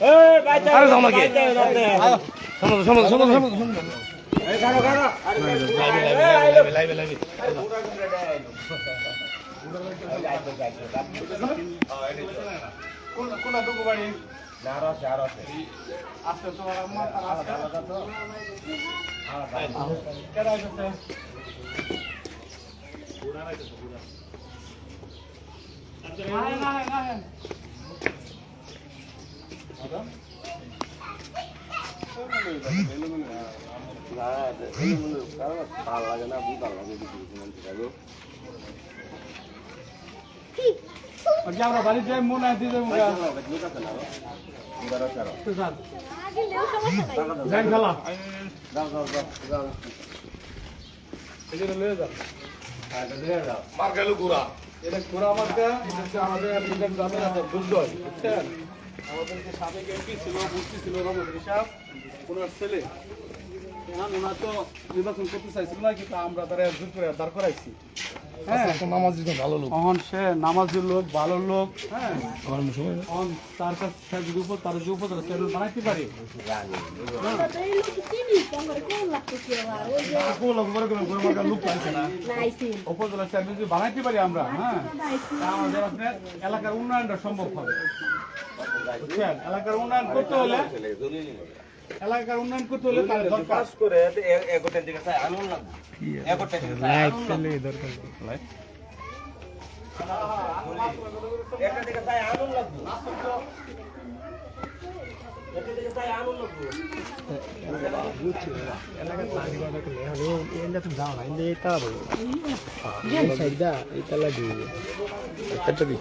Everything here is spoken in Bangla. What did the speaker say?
আরে যাও নাকি সমুদ্র লাইভে কোন দুঃখ বাড়ি আর আছে আজকে তোমার আম্মা তার আজকে কেন আসছে ভালো লাগে না ভালো লাগে আমরা বাড়ি যাই মনে হয় দিয়ে দেবো যাই খেলা মার গেল গুড়া এটা ঘোরা মার্কা আমাদের বুঝলেন বুঝছেন আমাদের যে সাবেক এমপি ছিল মুফতি ছিল রহমতুল সাহেব ওনার ছেলে ওনার তো নির্বাচন করতে চাইছিল না কিন্তু আমরা তারা একজন করে দাঁড় করাইছি হ্যাঁ নামাজ ভালো লোক অহন সে নামাজের লোক ভালো লোক হ্যাঁ অহন তার কাছে যদি উপর তার যে উপর চ্যানেল বানাইতে পারে উপজেলা চ্যানেল যদি বানাইতে পারি আমরা হ্যাঁ আমাদের আপনার এলাকার উন্নয়নটা সম্ভব হবে বুঝছেন এলাকার উন্নয়ন করতে হলে তার দরকার করে এগোটের দিকে চাই আনন্দ লাগবে এগোটের দিকে দরকার একটা দিকে চাই আনন্দ লাগবে একটা দিকে চাই আনন্দ লাগবে এলাকা পানি কথা কইলে হলো এন্ডা তো যাও না এন্ডা এটা বল এই সাইডা এটা লাগি একটা দি